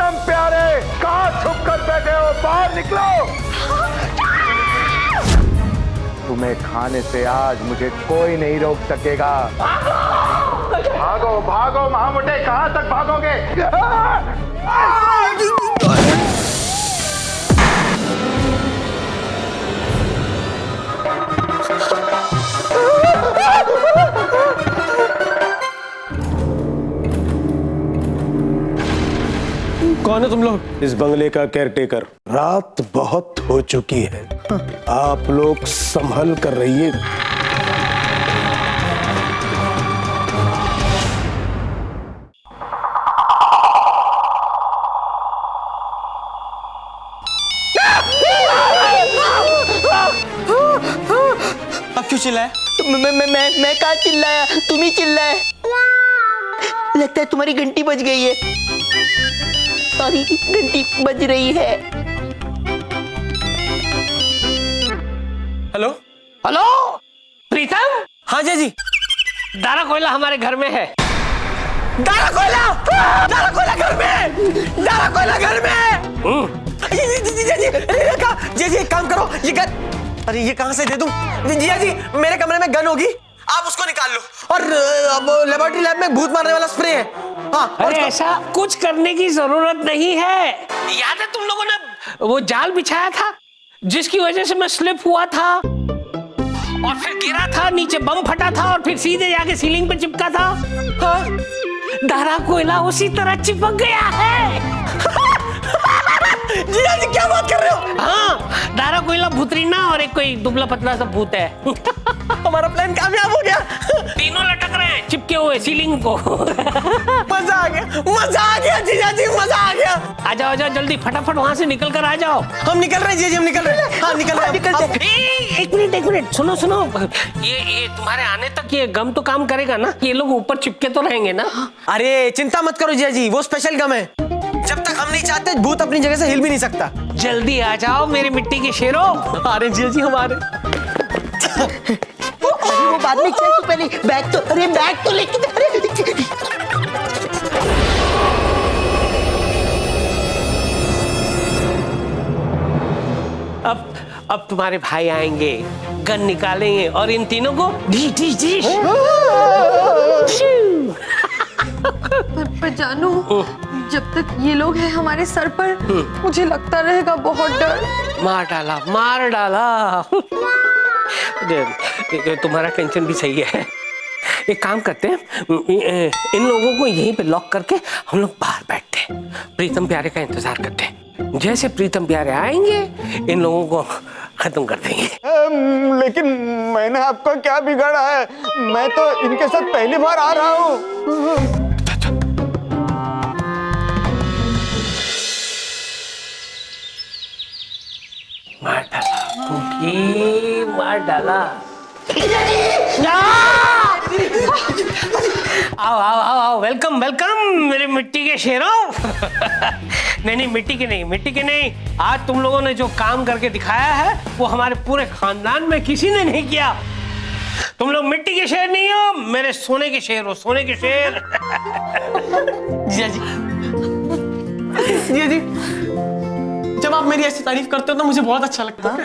प्रीतम प्यारे, कहाँ छुप कर बैठे हो? बाहर निकलो। तुम्हें खाने से आज मुझे कोई नहीं रोक सकेगा। भागो भागो महामुटे, कहाँ तक भागोगे? कौन है तुम लोग? इस बंगले का केयरटेकर। रात बहुत हो चुकी है, आप लोग संभल कर रहिए। अब क्यों चिल्लाए? मैं कहाँ चिल्लाया, तुम ही चिल्लाए। लगता है तुम्हारी घंटी बज गई है। सॉरी, घंटी बज रही है। हेलो हेलो प्रीतम। हाँ जी। दारा कोयला हमारे घर में है। दारा कोयला घर में। दारा कोयला घर में। जी एक काम करो, ये गन, अरे ये कहाँ से दे दूं? जिया जी, मेरे कमरे में गन होगी, आप उसको निकाल लो। और अब लेबोरेटरी लैब में भूत मारने वाला स्प्रे है। हाँ, अरे ऐसा कुछ करने की जरूरत नहीं है। याद है तुम लोगों ने वो जाल बिछाया था जिसकी वजह से मैं स्लिप हुआ था और फिर गिरा था, नीचे बम फटा था और फिर सीधे जाके सीलिंग पे चिपका था। हाँ? दारा कोयला उसी तरह चिपक गया है। जिया जी क्या बात कर रहे हो? हाँ, दारा कोयला भूतरीना और एक कोई दुबला पतला सा भूत है। हमारा प्लान कामयाब हो गया। तीनों लटक रहे हैं चिपके हुए सीलिंग को। मजा आ गया जिया जी, मजा आ गया। आ जाओ जल्दी, फटाफट वहां से निकल कर आ जाओ। हम निकल रहे हैं जिया जी, हम निकल रहे हैं। हाँ, निकल रहे हैं। एक मिनट सुनो ये तुम्हारे आने तक ये गम तो काम करेगा ना? ये लोग ऊपर चिपके तो रहेंगे ना? अरे चिंता मत करो जिया जी, वो स्पेशल गम है। जब तक हम नहीं चाहते भूत अपनी जगह से हिल भी नहीं सकता। जल्दी आ जाओ मेरे मिट्टी के शेरों। अरे जिया जी हमारे। वो बाद में चल, तू पहले बैग तो लेके जा। अब तुम्हारे भाई आएंगे, गन निकालेंगे और इन तीनों को ढीश। पर जानू, जब तक ये लोग हैं हमारे सर पर, मुझे लगता रहेगा बहुत डर। मार डाला। तुम्हारा टेंशन भी सही है। एक काम करते हैं, इन लोगों को यहीं पे लॉक करके हम लोग बाहर बैठते हैं, प्रीतम प्यारे का इंतजार करते हैं। जैसे प्रीतम प्यारे आएंगे इन लोगों को खत्म कर देंगे। लेकिन मैंने आपका क्या बिगाड़ा है? मैं तो इनके साथ पहली बार आ रहा हूँ। मार डाला कुकी, मार डाला। आओ वेलकम मेरे मिट्टी के शेरों। नहीं मिट्टी के नहीं। आज तुम लोगों ने जो काम करके दिखाया है वो हमारे पूरे खानदान में किसी ने नहीं किया। तुम लोग मिट्टी के शेर नहीं हो, मेरे सोने के शेर हो, सोने के शेर। जिया जी, जब आप मेरी ऐसी तारीफ करते हो तो मुझे बहुत अच्छा लगता है।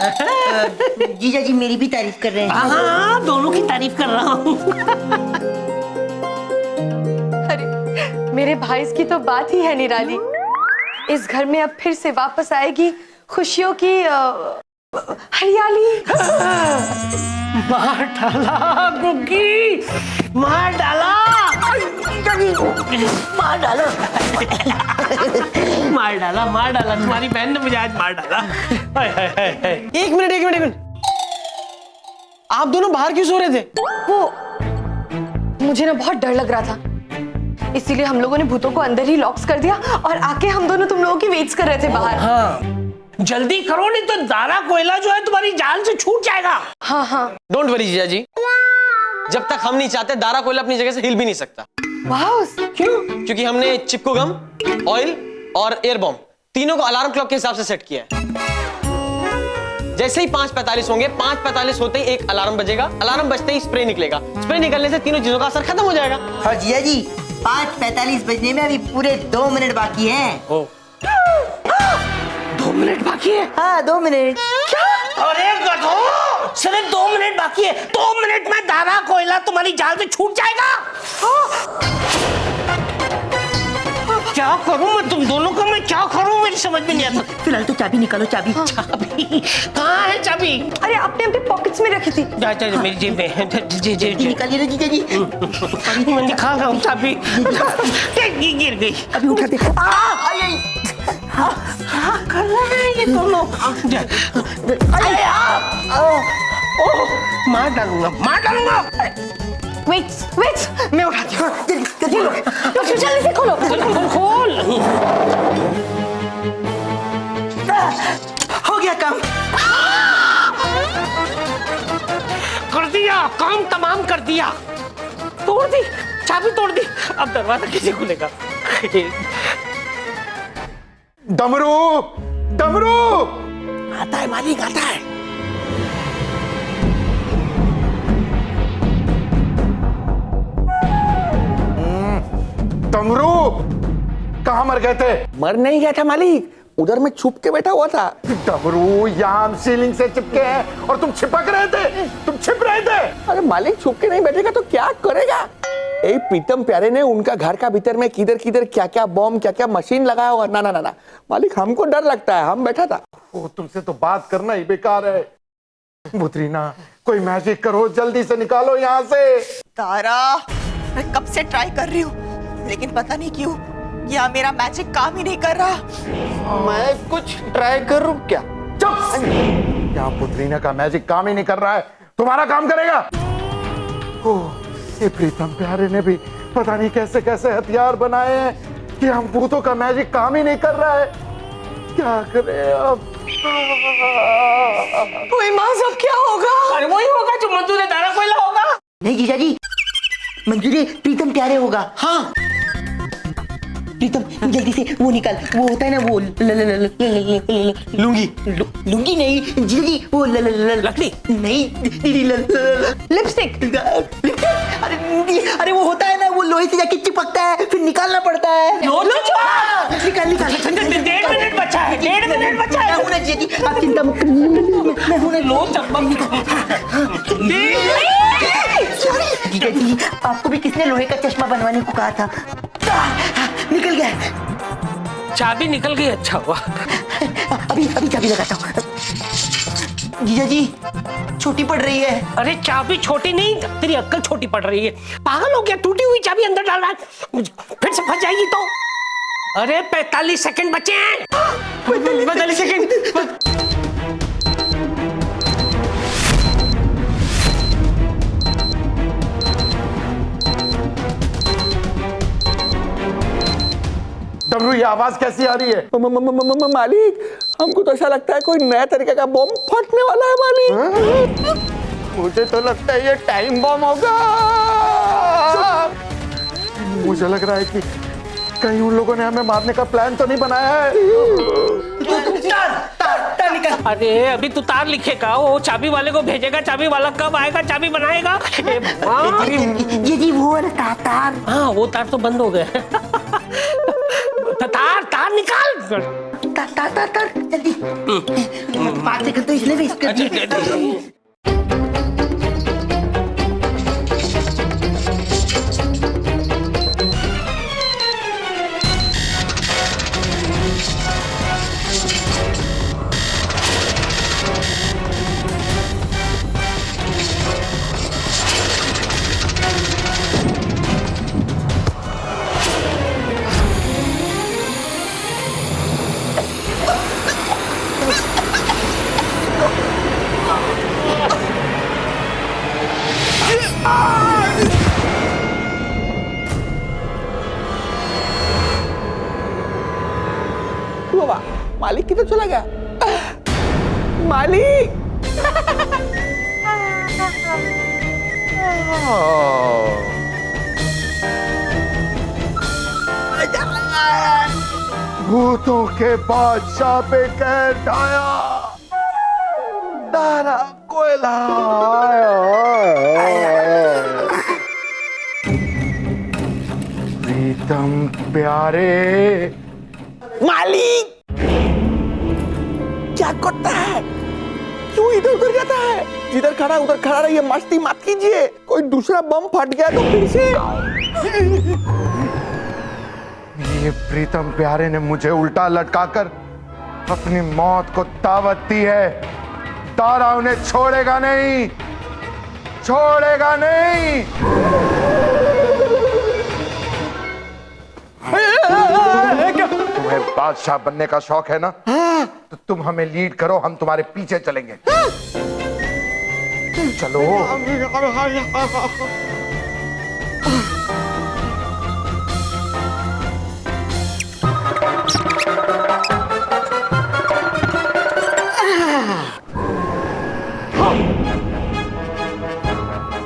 जीजा जी मेरी भी तारीफ कर रहे हैं। हाँ, दोनों की तारीफ कर रहा हूँ। अरे मेरे भाई की तो बात ही है निराली। इस घर में अब फिर से वापस आएगी खुशियों की हरियाली। मार डाला गुग्गी, मार डाला। तुम्हारी बहन ने मुझे आज मार डाला। एक मिनट, आप दोनों बाहर क्यों सो रहे थे? वो मुझे ना बहुत डर लग रहा था, इसीलिए हम लोगों ने भूतों को अंदर ही लॉक्स कर दिया और आके हम दोनों तुम लोगों की वेट्स कर रहे थे बाहर। हाँ, जल्दी करो नहीं तो दारा कोयला जो है तुम्हारी जाल से छूट जाएगा। हाँ। डोंट वरी जिया जी, जब तक हम नहीं चाहते दारा कोयला अपनी जगह से हिल भी नहीं सकता। वाह, क्यों? क्योंकि हमने चिपको गम, ऑयल और एयर बॉम्ब तीनों को अलार्म क्लॉक के हिसाब से सेट किया है। जैसे ही 5:45 होंगे, 5:45 होते ही एक अलार्म बजेगा, अलार्म बजते ही स्प्रे निकलेगा, स्प्रे निकलने से तीनों चीजों का असर खत्म हो जाएगा। हाँ जिया जी, 5:45 बजने में अभी पूरे 2 मिनट बाकी हैं। मिनट बाकी है। हाँ 2 मिनट। अरे गधो, सिर्फ 2 मिनट बाकी है। 2 मिनट में दाना कोयला तुम्हारी जाल से छूट जाएगा। क्या करूं मैं तुम दोनों का? मैं क्या करूं मेरी समझ में नहीं आता। फिलहाल तो चाबी निकालो, चाबी। चाबी कहाँ है? चाबी अरे आपने अपने पॉकेट्स में रखी थी। जा मेरी जेब में है। जी निकालिए ना जीजा जी। मैं निकाल रहा हूँ चाबी। गिर गई। अभी उठाते। क्या कर रहे हैं ये दोनों? मार डालूंगा। वेट मैं उठाती हूँ। जल्दी से खोलो। खोल। हो गया काम। कर दिया काम, तमाम कर दिया। तोड़ दी चाबी, तोड़ दी। अब दरवाजा कैसे खुलेगा? डमरू, डमरू। आता है मालिक, आता है। डमरू कहाँ मर गए थे? मर नहीं गया था मालिक, उधर मैं छुप के बैठा हुआ था। डमरू यहाँ हम सीलिंग से चिपके हैं और तुम छिपक रहे थे, तुम छिप रहे थे। अरे मालिक छुप के नहीं बैठेगा तो क्या करेगा? यही प्रीतम प्यारे ने उनका घर का भीतर में किधर किधर क्या क्या बॉम्ब, क्या क्या मशीन लगाया हुआ। ना ना ना ना मालिक, हमको डर लगता है, हम बैठा था। ओ, तुमसे तो बात करना ही बेकार है। बुतरीना कोई मैजिक करो, जल्दी से निकालो यहाँ से। तारा, मैं कब से ट्राई कर रही हूँ लेकिन पता नहीं क्यों यहाँ मेरा मैजिक काम ही नहीं कर रहा। मैं कुछ ट्राई करूं क्या? चुप! क्या बुतरीना का मैजिक काम ही नहीं कर रहा है? तुम्हारा काम करेगा? ओह, ये प्रीतम प्यारे ने भी पता नहीं कैसे कैसे हथियार बनाए हैं कि हम भूतों का मैजिक काम ही नहीं कर रहा है। क्या करें अब? ओए माँ, सब क्या होगा? अरे वही होगा जो मंजूर है, दाना कोयला होगा। नहीं जीजा जी, मंजूरी प्रीतम प्यारे होगा। हाँ प्रीतम जल्दी से वो निकाल, वो होता है ना वो लूंगी। लुंगी नहीं जीजा जी, वो लकड़ी नहीं, लिपस्टिक। अरे वो होता है ना, वो लोहे से जाके चिपकता है, फिर निकालना पड़ता है। निकाल 1.5 मिनट बचा है। 1.5 मिनट बचा है। मैं हूं ना जीजा जी, आप चिंता मत करिए, मैं हूं ना। लो चम्मच। जीजा जी, आपको भी किसने लोहे का चश्मा बनवाने को कहा था? निकल गया। चाबी निकल गई, अच्छा हुआ। अभी चाबी लगाता हूँ। जीजा जी, छोटी पड़ रही है। अरे चाबी छोटी नहीं, तेरी अक्ल छोटी पड़ रही है। पागल हो गया? टूटी हुई चाबी अंदर डाल रहा है, फिर से फंस जाएगी तो। अरे 45 सेकंड बचे हैं। 45 सेकंड। डमरू ये आवाज कैसी आ रही है? मालिक, हमको तो ऐसा लगता है कोई नया तरीके का बॉम्ब फटने वाला है मालिक। मुझे तो लगता है ये टाइम बम होगा। मुझे लग रहा है कि कहीं उन लोगों ने हमें मारने का प्लान तो नहीं बनाया है। तार निकाल। अरे अभी तू तार लिखेगा, वो चाबी वाले को भेजेगा, चाबी वाला कब आएगा, चाबी बनाएगा। जी वो वाला तार। हाँ वो तार तो बंद हो गया। तार निकाल। तार जल्दी। 5 सेकंड तो इसलिए वेस्ट कर दिए। मालिक किधर चला गया? मालिक भूतों के बादशाह पे कह ढाया, दाना कोयला प्रीतम प्यारे। मालिक क्या करता है? क्यों इधर उधर जाता है? जिधर खड़ा उधर खड़ा रहिए, मस्ती मत कीजिए। कोई दूसरा बम फट गया तो फिर से। ये प्रीतम प्यारे ने मुझे उल्टा लटकाकर अपनी मौत को दावत दी है। दारा उन्हें छोड़ेगा नहीं, छोड़ेगा नहीं। तुम्हें बादशाह बनने का शौक है ना, तो तुम हमें लीड करो, हम तुम्हारे पीछे चलेंगे। चलो।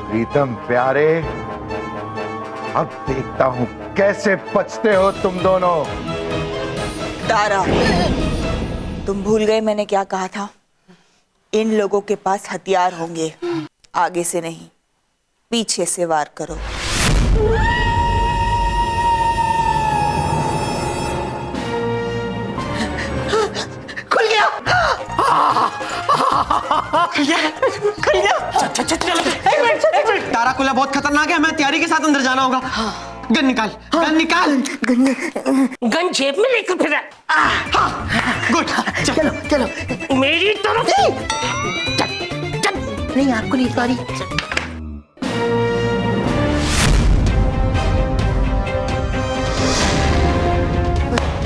प्रीतम प्यारे, अब देखता हूं कैसे बचते हो तुम दोनों। तारा, तुम भूल गए मैंने क्या कहा था? इन लोगों के पास हथियार होंगे, आगे से नहीं पीछे से वार करो। खुल गया। खुल गया। एक मिनट। तारा कुला बहुत खतरनाक है, हमें तैयारी के साथ अंदर जाना होगा। गन निकाल, गन निकाल। गन जेब में लेकर फिर गुड। चलो चलो। मेरी तरफ से। नहीं, आपको नहीं, सॉरी।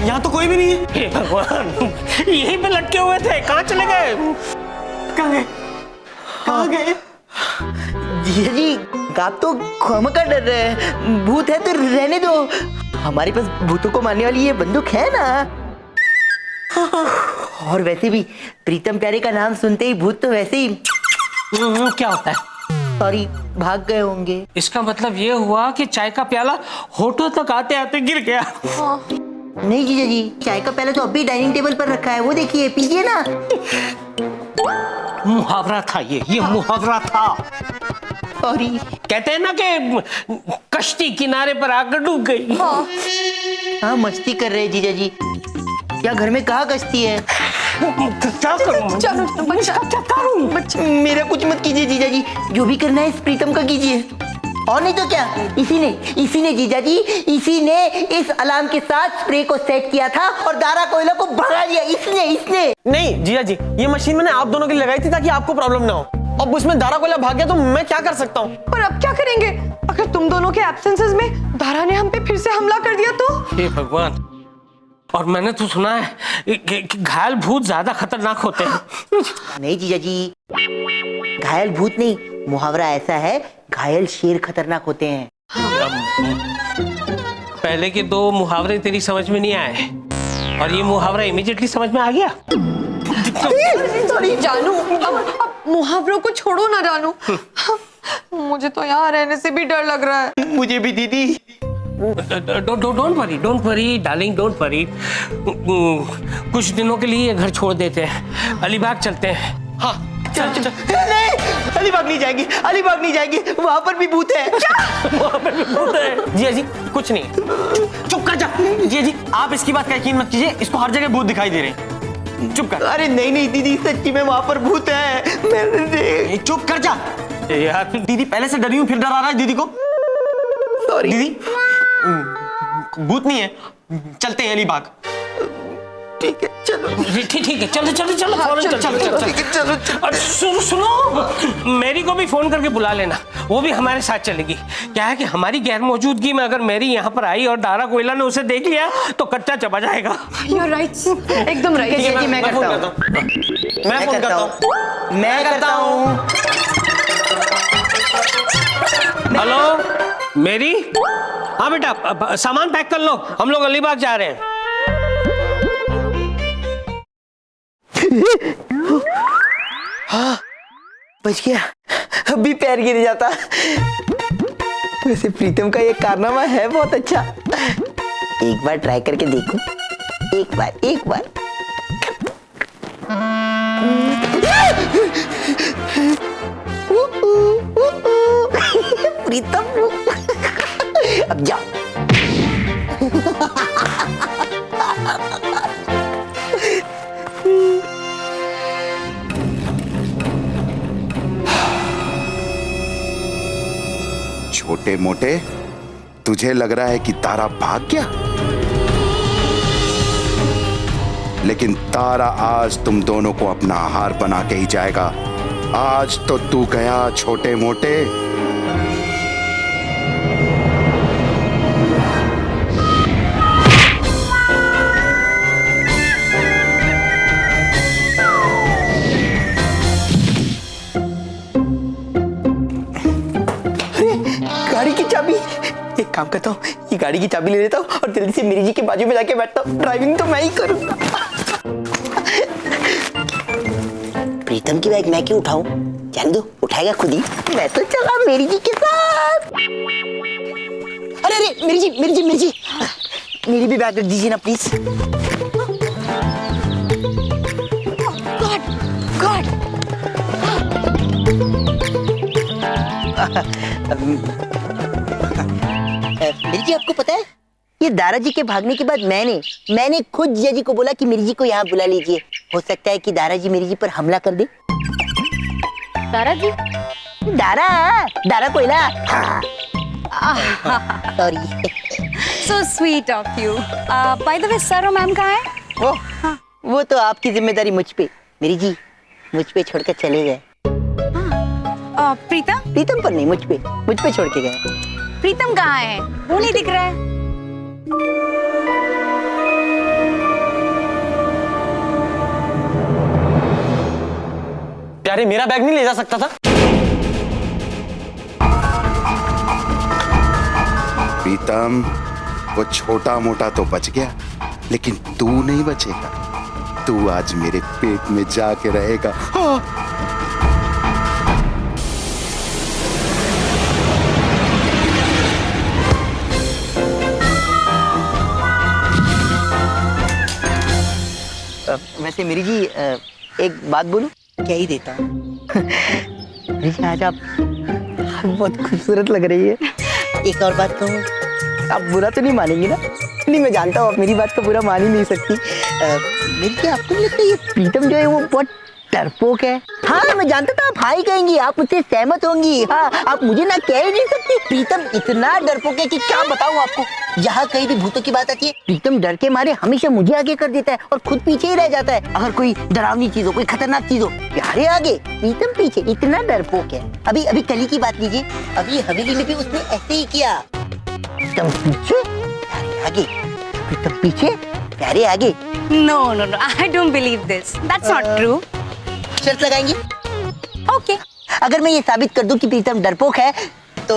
यहाँ तो कोई भी नहीं है। हे भगवान, यहीं पे लटके हुए थे, कहाँ चले गए? कहाँ गए? कहाँ गए? जी, आप तो खुम का डर रहे हैं। भूत है तो रहने दो, हमारे पास भूतों को मारने वाली ये बंदूक है ना। और वैसे भी प्रीतम प्यारे का नाम सुनते ही भूत तो वैसे ही क्या होता है? सॉरी, भाग गए होंगे। इसका मतलब ये हुआ कि चाय का प्याला होठों तक आते आते गिर गया। नहीं जीजा जी, चाय का प्याला तो अभी डाइनिंग टेबल पर रखा है, वो देखिए, पीजिए ना। मुहावरा था ये मुहावरा था। सॉरी। कहते हैं ना कि कश्ती किनारे पर आकर डूब गई। हाँ, मस्ती कर रहे हैं जीजा जी। क्या घर में कहाँ कश्ती है? क्या करूं? चलो बच्चा, क्या करूं? बच्चा। मेरा कुछ मत कीजिए जीजा जी, जो भी करना है इस प्रीतम का कीजिए। और नहीं तो क्या, इसी ने जीजा जी, इसी ने इस अलार्म के साथ स्प्रे को सेट किया था और दारा कोयला को भगा दिया। इसने। नहीं जिया जी, ये मशीन मैंने आप दोनों के लिए लगाई थी ताकि आपको प्रॉब्लम ना हो। अब उसमें दारा कोयला भाग गया तो मैं क्या कर सकता हूँ? पर अब क्या करेंगे अगर तुम दोनों के एब्सेंसेस में दारा ने हम पे फिर से हमला कर दिया तो? हे भगवान, और मैंने तो सुना है कि घायल भूत ज्यादा खतरनाक होते हैं। नहीं जीजा जी, घायल भूत नहीं, मुहावरा ऐसा है, घायल शेर खतरनाक होते हैं। पहले के दो मुहावरे तेरी समझ में नहीं आए और ये मुहावरा इमीडिएटली समझ में आ गया। सॉरी जानू, अब मुहावरों को छोड़ो ना जानू। मुझे तो यहाँ रहने से भी डर लग रहा है। मुझे भी दीदी। Don't worry darling, don't worry. कुछ दिनों के लिए ये घर छोड़ देते हैं, अलीबाग चलते हैं। हाँ चल। नहीं, अलीबाग नहीं जाएंगे, अलीबाग नहीं जाएंगे, वहां पर भी भूत है। वहाँ पे भी भूत है। जिया जी कुछ नहीं, चुप कर जा। जिया जी आप इसकी बात का यकीन मत कीजिए, इसको हर जगह भूत दिखाई दे रहे हैं। चुप कर। अरे नहीं दीदी, सच्ची में वहां पर भूत है। चुप कर जा यार, दीदी, पहले से डरी हूँ फिर डरा रहा है दीदी को। सॉरी दीदी भूत नहीं है, चलते हैं अलीबाग। ठीक है, चलो। ठीक है, चलो फौरन चलो। और सुनो, मैरी को भी फोन करके बुला लेना, वो भी हमारे साथ चलेगी। क्या है कि हमारी गैर मौजूदगी में अगर मैरी यहाँ पर आई और दारा कोयला ने उसे देख लिया तो कच्चा चबा जाएगा। You're right, एकदम राइट। ठीक है, मैं फोन करता हूँ। मैं फोन करता हूँ। मैं करता हूँ। Hello Mary. हाँ बेटा, सामान पैक कर लो, हम लोग अलीबाग जा रहे हैं। हाँ, बच गया, अभी पैर गिर जाता। वैसे प्रीतम का ये कारनामा है बहुत अच्छा, एक बार ट्राई करके देखूं। एक बार। प्रीतम अब जा। छोटे मोटे, तुझे लग रहा है कि तारा भाग गया, लेकिन तारा आज तुम दोनों को अपना आहार बना के ही जाएगा। आज तो तू गया छोटे मोटे। गाड़ी की चाबी, एक काम करता हूँ, ये गाड़ी की चाबी ले लेता हूँ और जल्दी से मेरी जी के बाजू में जाके बैठता हूँ। ड्राइविंग तो मैं ही करूँगा। प्रीतम की बैग मैं क्यों उठाऊं? जान दो, उठाएगा खुद ही। मैं तो चला मेरी जी के साथ। अरे अरे मेरी जी मेरी भी बैग रख दीजिए ना प्लीज। गॉड मेरी जी, आपको पता है ये दारा जी के भागने के बाद मैंने खुद जिया जी को बोला कि मेरी जी को यहाँ बुला लीजिए। हो सकता है कि दारा जी मेरी जी पर हमला कर दे। तारा जी? दारा कोयला। Sorry. So sweet of you. By the way, sir और मैम कहाँ हैं? वो तो आपकी जिम्मेदारी मुझ पे। मेरी जी मुझ पे छोड़कर चले गए। प्रीतम पर नहीं, मुझ पे छोड़ के गए। प्रीतम कहाँ है? वो नहीं दिख रहा है। प्यारे, मेरा बैग नहीं ले जा सकता था? प्रीतम, वो छोटा मोटा तो बच गया, लेकिन तू नहीं बचेगा। तू आज मेरे पेट में जाके रहेगा। हाँ। वैसे मेरी जी एक बात बोलूं? क्या ही देता मेरी जी, आज आप बहुत खूबसूरत लग रही है। एक और बात कहूँ, आप बुरा तो नहीं मानेंगी ना? नहीं, मैं जानता हूँ आप मेरी बात का बुरा मान ही नहीं सकती। मेरी जी, आपको नहीं लगता ये प्रीतम जो है वो बहुत डरपोक है? हाँ, मैं जानता था आप हाँ ही कहेंगी, आप मुझसे सहमत होंगी। हाँ, आप मुझे ना कह ही नहीं सकती। प्रीतम इतना डरपोक है कि क्या बताऊँ आपको। यहाँ कहीं भी भूतों की बात आती है, प्रीतम डर के मारे हमेशा मुझे आगे कर देता है और खुद पीछे ही रह जाता है। अगर कोई डरावनी चीज हो, कोई खतरनाक चीज हो, प्यारे आगे, प्रीतम पीछे। इतना डरपोक है। अभी कल की बात लीजिए, अभी हवेली में भी उसने ऐसे ही किया। प्रीतम पीछे, प्यारे आगे, प्रीतम पीछे, प्यारे आगे। No, I don't believe this. That's not true. शर्त लगाएंगे? Okay. अगर मैं ये साबित कर दूं कि प्रीतम डरपोक है, तो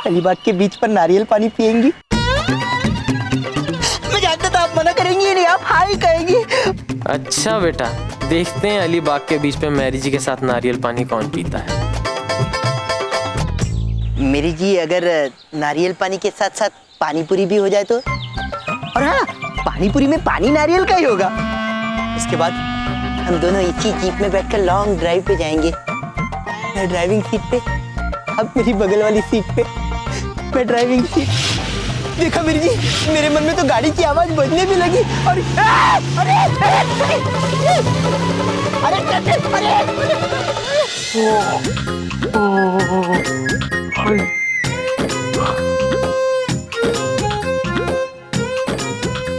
अलीबाग के बीच पर नारियल पानी पिएंगी? मैं जानता था आप मना करेंगी ही नहीं, आप हाँ ही कहेंगी। अच्छा बेटा, देखते हैं अलीबाग के बीच पे मैरी जी के साथ नारियल पानी कौन पीता है। मेरी जी, अगर नारियल पानी के साथ साथ पानी पूरी भी हो जाए तो? और हाँ, पानी पूरी में पानी नारियल का ही होगा। उसके बाद हम दोनों एक ही जीप में बैठकर लॉन्ग ड्राइव पे जाएंगे। मैं ड्राइविंग सीट पे, अब मेरी बगल वाली सीट पे। मैं ड्राइविंग सीट। देखा मेरी जी, मेरे मन में तो गाड़ी की आवाज बजने भी लगी। और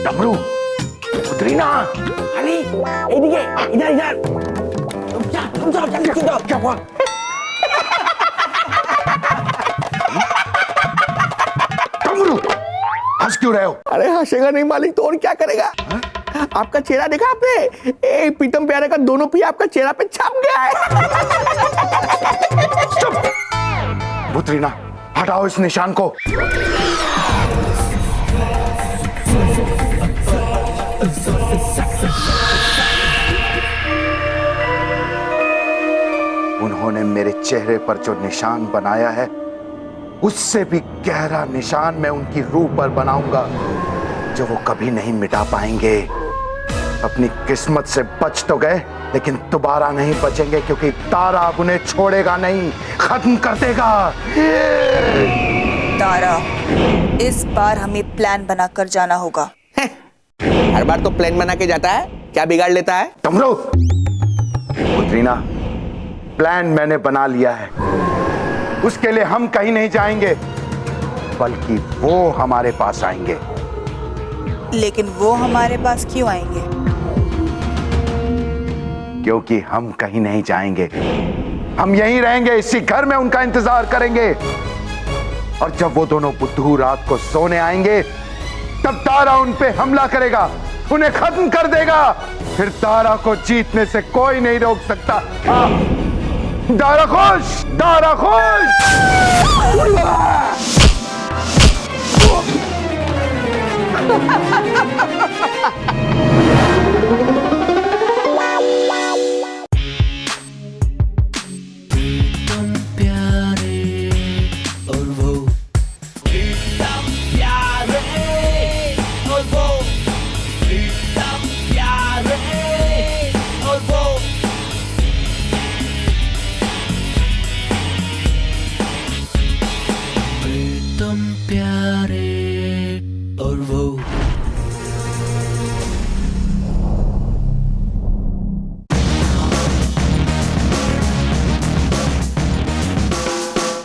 डमरू, उतरी ना। अरे इधर तुम जाओ जल्दी जाओ। क्या हुआ? डमरू, हंस क्यों रहे हो? अरे हंसेगा नहीं मालिक तो और क्या करेगा? आपका चेहरा देखा आपने? प्रीतम प्यारे का दोनों पी आपका चेहरा पे छप गया है। बुतरीना, हटाओ इस निशान को। उन्होंने मेरे चेहरे पर जो निशान बनाया है, उससे भी गहरा निशान मैं उनकी रूह पर बनाऊंगा, जो वो कभी नहीं मिटा पाएंगे। अपनी किस्मत से बच तो गए, लेकिन दोबारा नहीं बचेंगे, क्योंकि तारा अब उन्हें छोड़ेगा नहीं, खत्म कर देगा। तारा, इस बार हमें प्लान बनाकर जाना होगा। हर बार तो प्लान बना के जाता है, क्या बिगाड़ लेता है? डमरू, बुतरीना, प्लान मैंने बना लिया है। उसके लिए हम कहीं नहीं जाएंगे, बल्कि वो हमारे पास आएंगे। लेकिन वो हमारे पास क्यों आएंगे? क्योंकि हम कहीं नहीं जाएंगे, हम यहीं रहेंगे, इसी घर में उनका इंतजार करेंगे। और जब वो दोनों बुद्धू रात को सोने आएंगे, तब तारा उन पे हमला करेगा, उन्हें खत्म कर देगा। फिर तारा को जीतने से कोई नहीं रोक सकता। दारा खुश, दारा खुश।